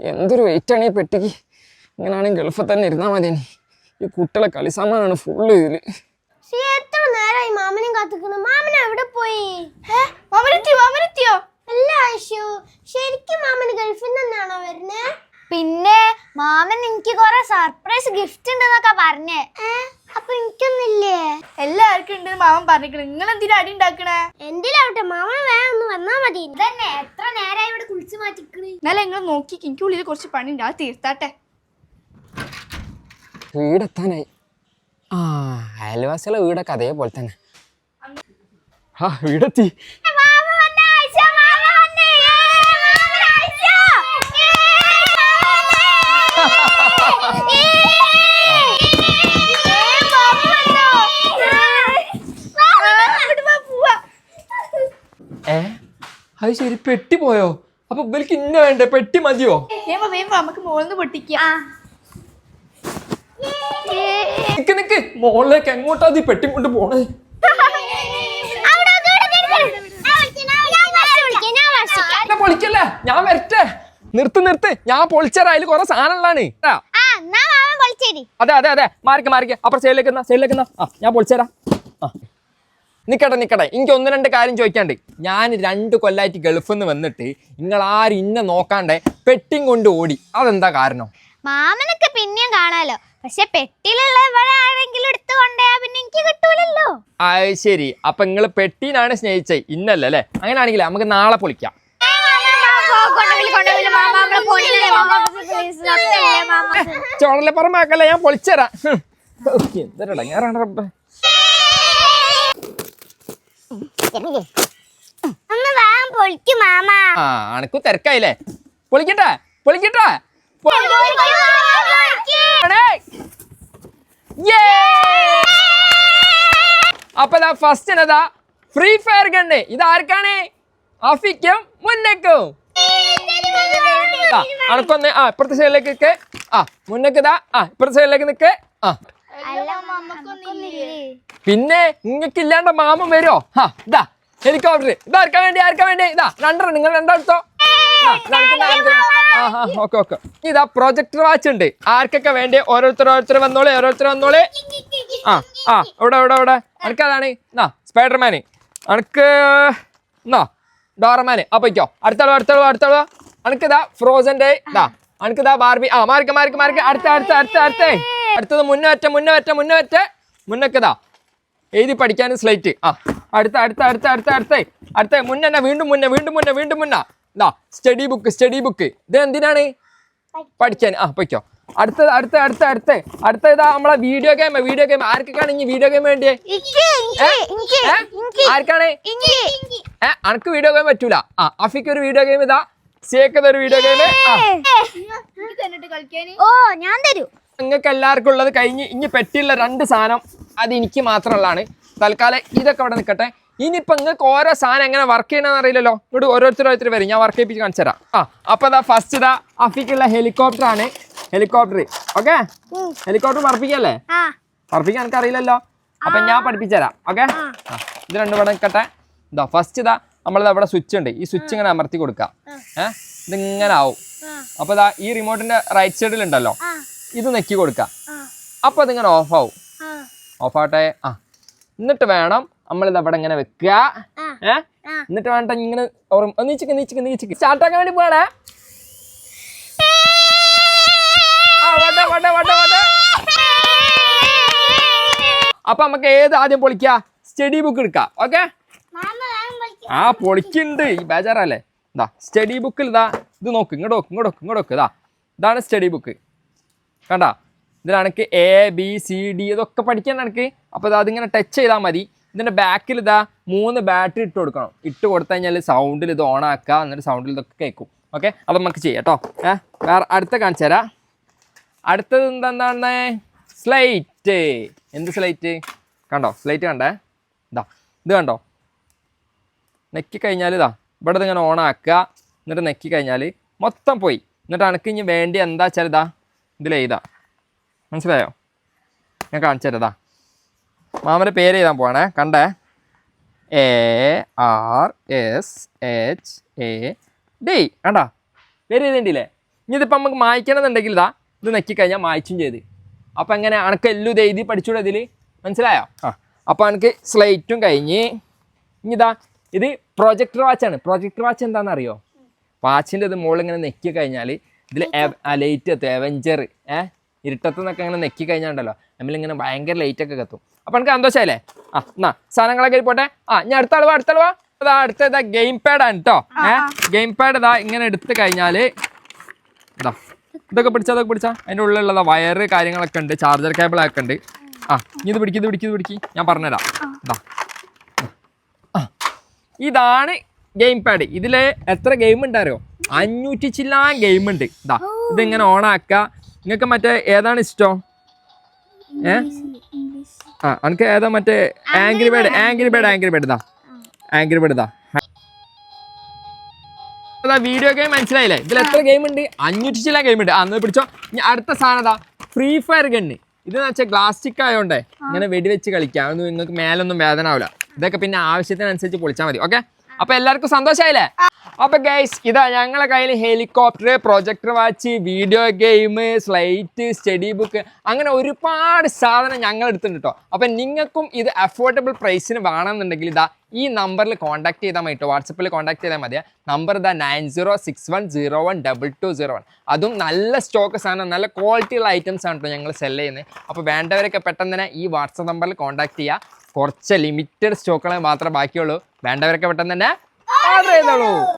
എന്തൊരു വെയിറ്റാണ് ഈ പെട്ടിക്ക്. ഇങ്ങനെയാണെങ്കിൽ ഗൾഫിൽ തന്നെ ഇരുന്നാൽ മതി. ഈ കുട്ടികളെ കളിസാമാനാണ് ഫുള്ള് ഇതില്. എത്ര നേരമായി മാമനും കാത്തിക്കുന്നു. മാമൻ എവിടെ പോയി? അല്ല ആയിഷു, ശരിക്കും മാമന് ഗൾഫിൽ നിന്നാണോ വരുന്നേ? പിന്നെ മാമൻ എനിക്ക് കൊറേ സർപ്രൈസ് ഗിഫ്റ്റ് ഉണ്ടെന്നൊക്കെ പറഞ്ഞേ. അപ്പൊ എനിക്കൊന്നില്ലേ? എല്ലാവർക്കും ഉണ്ടെന്ന് മാമൻ പറഞ്ഞിരിക്കണേ. നിങ്ങൾ എന്തിനാ അടി ഉണ്ടാക്കണേ? എന്തിലാവട്ടെ, മാമന് വേഗം ഒന്ന് വന്നാ മതി. തന്നെ എത്ര നേരമായി ഇവിടെ കുളിച്ച് മാറ്റിക്കണേ. എന്നാലും നിങ്ങൾ നോക്കി എനിക്ക് ഉള്ളിൽ കുറച്ച് പണിയുണ്ട്, അത് തീർത്താട്ടെ. വീടെത്താനായി. അയൽവാസികളെ വീടൊക്കെ അതേപോലെ തന്നെ. വീടെത്തി. അത് ശരി, പെട്ടി പോയോ? അപ്പൊ ഇവർക്ക് ഇന്ന വേണ്ടേ? പെട്ടി മതിയോ? നമുക്ക് മോളിന്ന് പൊട്ടിക്കാം. നിക്ക് മോളിലേക്ക് എങ്ങോട്ടാ ഈ പെട്ടി കൊണ്ട് പോണേ? പൊളിക്കല്ലേ, ഞാൻ വരട്ടെ. നിർത്ത്, ഞാൻ പൊളിച്ചരാ. അതിൽ കുറെ സാധനങ്ങളാണ്. അതെ മാറിക്ക. അപ്പുറം സൈഡിലേക്ക് ഞാൻ പൊളിച്ചരാ. നിക്കട്ടെ എനിക്ക് 1-2 കാര്യം ചോദിക്കാണ്ട്. ഞാൻ 2 കൊല്ലായിട്ട് ഗൾഫിൽ നിന്ന് വന്നിട്ട് നിങ്ങൾ ആരും ഇന്നെ നോക്കാണ്ടേ പെട്ടിയും കൊണ്ട് ഓടി. അതെന്താ കാരണം? മാമനൊക്കെ പിന്നെയും കാണാലോ, പക്ഷെ പെട്ടിയിലുള്ള ഇവിടെ ആരെങ്കിലും എടുത്തു കൊണ്ടേ പിന്നെ എനിക്ക് കിട്ടൂലല്ലോ. അത് ശരി, അപ്പൊ നിങ്ങള് പെട്ടീനാണ് സ്നേഹിച്ചത്, ഇന്നല്ലേ അല്ലേ? അങ്ങനെയാണെങ്കിൽ നമുക്ക് നാളെ പൊളിക്കാം. ചോളലെ പറമാക്കല്ലേ, ഞാൻ പൊളിച്ചരാ. എന്തൊരടങ്ങാറാണ് റബ്ബേ. അനക്കു തിരക്കായില്ലേ? പൊളിക്കട്ടെ. അപ്പൊ ഫസ്റ്റ് എന്നതാ ഫ്രീ ഫയർ ഗണ്ണ്. ഇത് ആർക്കാണ്? അഫിക്കും മുന്നക്കും. അനക്കൊന്ന് ഇപ്പുറത്തെ സൈഡിലേക്ക് നിക്ക്. മുന്നക്ക് ഇപ്പുറത്തെ സൈഡിലേക്ക് നിക്ക്. പിന്നെ നിങ്ങൾക്ക് ഇല്ലാണ്ട മാമൻ വരുമോ? ഇതാ ഹെലികോപ്റ്റർ. ഇതാർക്കാ വേണ്ടി? ഇതാ 2 നിങ്ങൾ 2 എടുത്തോ. ഓക്കെ. ഇതാ പ്രൊജക്ടർ വാച്ച് ഉണ്ട്. ആർക്കൊക്കെ വേണ്ടി ഓരോരുത്തർ വന്നോളെ. ഇവിടെ അനക്കതാണ്. സ്പൈഡർമാന്, അനക്ക് ഡോറമാന്. അപ്പൊക്കോ അടുത്തളോ. അനക്കിതാ ഫ്രോസന്റെ. അനക്കിതാ ബാർബി. മാർക്ക്. അടുത്തത് മുന്നേറ്റ എഴുതി പഠിക്കാനും സ്ലൈറ്റ്. അടുത്ത മുന്നേ വീണ്ടും മുന്നേ. Study book. ഇത് എന്തിനാണ്? പഠിക്കാൻ. പൊയ്ക്കോ. അടുത്ത ഇതാ നമ്മളെ വീഡിയോ ഗെയിം. ആർക്കാണ് ഇനി വീഡിയോ ഗെയിം വേണ്ടിയേ? ആർക്കാണ്? അനക്ക് വീഡിയോ ഗെയിം പറ്റൂല. അഫിക്ക് ഒരു വീഡിയോ ഗെയിം. ഇതാ സേക്കത് ഒരു വീഡിയോ ഗെയിം. ഞാൻ തരൂ. നിങ്ങൾക്ക് എല്ലാവർക്കും ഉള്ളത് കഴിഞ്ഞ് ഇനി പെട്ടിയുള്ള 2 സാധനം അത് എനിക്ക് മാത്രമുള്ളതാണ്. തൽക്കാലം ഇതൊക്കെ അവിടെ നിൽക്കട്ടെ. ഇനിയിപ്പോ നിങ്ങൾക്ക് ഓരോ സാധനം എങ്ങനെ വർക്ക് ചെയ്യണമെന്ന് അറിയില്ലല്ലോ. ഇങ്ങോട്ട് ഓരോരുത്തർ വരും, ഞാൻ വർക്ക് ചെയ്യിപ്പിച്ച് കാണിച്ചു തരാം. അപ്പൊ ഫസ്റ്റ് അഫിക്കുള്ള ഹെലികോപ്റ്റർ ആണ്. ഓക്കെ, ഹെലികോപ്റ്റർ പറപ്പിക്കല്ലേ? പറപ്പിക്കാൻ എനിക്ക് അറിയില്ലല്ലോ. അപ്പൊ ഞാൻ പഠിപ്പിച്ചുതരാം. ഓക്കെ, ഇത് 2 ഇവിടെ നിൽക്കട്ടെ. ഫസ്റ്റ് നമ്മളിത് അവിടെ സ്വിച്ച് ഉണ്ട്. ഈ സ്വിച്ച് ഇങ്ങനെ അമർത്തി കൊടുക്കാം. ഇതിങ്ങനെ ആവും. അപ്പൊ ഈ റിമോട്ടിന്റെ റൈറ്റ് സൈഡിൽ ഉണ്ടല്ലോ, ഇത് നെക്കി കൊടുക്കാം. അപ്പൊ അതിങ്ങനെ ഓഫാവട്ടെ. എന്നിട്ട് വേണം നമ്മളിത് അവിടെ ഇങ്ങനെ വെക്കുക. എന്നിട്ട് വേണ്ട ഇങ്ങനെ നീച്ചിക്ക് സ്റ്റാർട്ടാക്കാൻ വേണ്ടി പോകണേ. അപ്പൊ നമുക്ക് ഏത് ആദ്യം പൊളിക്ക? സ്റ്റഡി ബുക്ക് എടുക്കാം. ഓക്കെ, പൊളിക്കുന്നുണ്ട്. ഈ ബേജാറല്ലേ? സ്റ്റഡി ബുക്കിൽ ഇത് നോക്ക്. ഇങ്ങോട്ട് ഇതാണ് സ്റ്റഡി ബുക്ക്. കണ്ട, ഇതിലാണെങ്കിൽ ABCD ഇതൊക്കെ പഠിക്കാൻ എനിക്ക്. അപ്പോൾ അതിങ്ങനെ ടച്ച് ചെയ്താൽ മതി. ഇതിൻ്റെ ബാക്കിൽ 3 ബാറ്ററി ഇട്ട് കൊടുക്കണം. ഇട്ട് കൊടുത്തു കഴിഞ്ഞാൽ സൗണ്ടിൽ ഇത് ഓൺ ആക്കുക. എന്നിട്ട് സൗണ്ടിൽ ഇതൊക്കെ കേൾക്കും. ഓക്കെ, അത് നമുക്ക് ചെയ്യാം കേട്ടോ. വേറെ അടുത്ത കാണിച്ചു തരാം. അടുത്തത് എന്താണ്? സ്ലൈറ്റ്. എന്ത് സ്ലൈറ്റ്? കണ്ടോ സ്ലൈറ്റ്? കണ്ടേ, ഇത് കണ്ടോ? നെക്കി കഴിഞ്ഞാൽ ഇവിടെ ഇതിങ്ങനെ ഓൺ ആക്കുക. എന്നിട്ട് നെക്കി കഴിഞ്ഞാൽ മൊത്തം പോയി. എന്നിട്ട് എനിക്ക് ഇനി വേണ്ടി എന്താ വെച്ചാൽ ഇതിലെഴുതാം. മനസ്സിലായോ? ഞാൻ കാണിച്ചു തരാം. മാമൻ്റെ പേര് എഴുതാൻ പോവാണേ. കണ്ടേ, ARSHAD. കണ്ടാ പേര് എഴുതേണ്ടില്ലേ? ഇനി ഇതിപ്പോൾ നമുക്ക് മായ്ക്കണമെന്നുണ്ടെങ്കിൽ ഇതാ ഇത് നെക്കിക്കഴിഞ്ഞാൽ മായ്ച്ചും ചെയ്ത്. അപ്പോൾ എങ്ങനെ അനക്ക് എല്ലാം ഇത് എഴുതി പഠിച്ചൂടെ ഇതിൽ, മനസ്സിലായോ? അപ്പോൾ എനിക്ക് സ്ലൈറ്റും കഴിഞ്ഞ്. ഇനി ഇതാ ഇത് പ്രൊജക്ടർ വാച്ചാണ്. പ്രൊജക്ടർ വാച്ച് എന്താണെന്ന് അറിയോ? വാച്ചിൻ്റെ ഇത് മുകളിൽ ഇങ്ങനെ നെക്കി കഴിഞ്ഞാൽ ഇതിൽ ലൈറ്റ് എത്തും. അവഞ്ചർ ഇരുട്ടത്തു നിന്നൊക്കെ ഇങ്ങനെ നെക്കി കഴിഞ്ഞാൽ നമ്മളിങ്ങനെ ഭയങ്കര ലൈറ്റൊക്കെ കത്തും. അപ്പോൾ എനിക്ക് സന്തോഷമായില്ലേ? എന്നാ സാധനങ്ങളൊക്കെ പോട്ടെ. ഞാൻ അടുത്ത ആളുവാ അതാ അടുത്ത ഗെയിം പാഡാണ് കേട്ടോ. ഗെയിം പാഡ് ഇതാ ഇങ്ങനെ എടുത്ത് കഴിഞ്ഞാൽ ഇതാ ഇതൊക്കെ പിടിച്ചാൽ അതിൻ്റെ ഉള്ളിലുള്ളതാ വയറ് കാര്യങ്ങളൊക്കെ ഉണ്ട്, ചാർജർ കേബിളൊക്കെ ഉണ്ട്. ഇത് പിടിക്ക് ഞാൻ പറഞ്ഞുതരാം. ഇതാണ് ഗെയിം പാഡ്. ഇതിൽ എത്ര ഗെയിം ഉണ്ടാരോ? 500 ചില്ലാൻ ഗെയിം ഉണ്ട്. ഇതിങ്ങനെ ഓണാക്കുക. നിങ്ങൾക്ക് മറ്റേ ഏതാണ് ഇഷ്ടം? എനിക്ക് ഏതാ മറ്റേ ആംഗ്രി ബേർഡ് ഇതാ വീഡിയോ ഗെയിം മനസ്സിലായില്ലേ? ഇതിൽ എത്ര ഗെയിം ഉണ്ട്? 500 ചില ഗെയിം ഉണ്ട്. അന്ന് പിടിച്ചോ. അടുത്ത സാധനം ഇതാ ഫ്രീ ഫയർ ഗണ്ണ്. ഇതെന്ന് വെച്ചാൽ പ്ലാസ്റ്റിക് ആയതുകൊണ്ടേ ഇങ്ങനെ വെടിവെച്ച് കളിക്കാം. അതൊന്നും നിങ്ങൾക്ക് മേലൊന്നും വേദന ആവില്ല. ഇതൊക്കെ പിന്നെ ആവശ്യത്തിനനുസരിച്ച് പൊളിച്ചാൽ മതി. ഓക്കെ, അപ്പൊ എല്ലാവർക്കും സന്തോഷമായില്ലേ? അപ്പൊ ഗൈസ് ഇതാ ഞങ്ങളെ കയ്യിൽ helicopter, projector watch, video game, slate, study book, അങ്ങനെ ഒരുപാട് സാധനം ഞങ്ങൾ എടുത്തിട്ടുണ്ട് കേട്ടോ. അപ്പം നിങ്ങൾക്കും ഇത് അഫോർഡബിൾ പ്രൈസിന് വേണമെന്നുണ്ടെങ്കിൽ ഇതാ ഈ നമ്പറിൽ കോൺടാക്ട് ചെയ്താൽ മതി കേട്ടോ. വാട്സപ്പിൽ കോൺടാക്ട് ചെയ്താൽ മതി. നമ്പർ ഇതാ 9061012201. അതും നല്ല സ്റ്റോക്ക് സാധനം, നല്ല ക്വാളിറ്റിയുള്ള ഐറ്റംസ് ആണ് കേട്ടോ ഞങ്ങൾ സെല് ചെയ്യുന്നത്. അപ്പോൾ വേണ്ടവരൊക്കെ പെട്ടെന്ന് തന്നെ ഈ വാട്സപ്പ് നമ്പറിൽ കോൺടാക്ട് ചെയ്യുക. കുറച്ച് ലിമിറ്റഡ് സ്റ്റോക്കുകളെ മാത്രമേ ബാക്കിയുള്ളൂ. വേണ്ടവരൊക്കെ പെട്ടെന്ന് തന്നെ ഓർഡർ ചെയ്തോളൂ.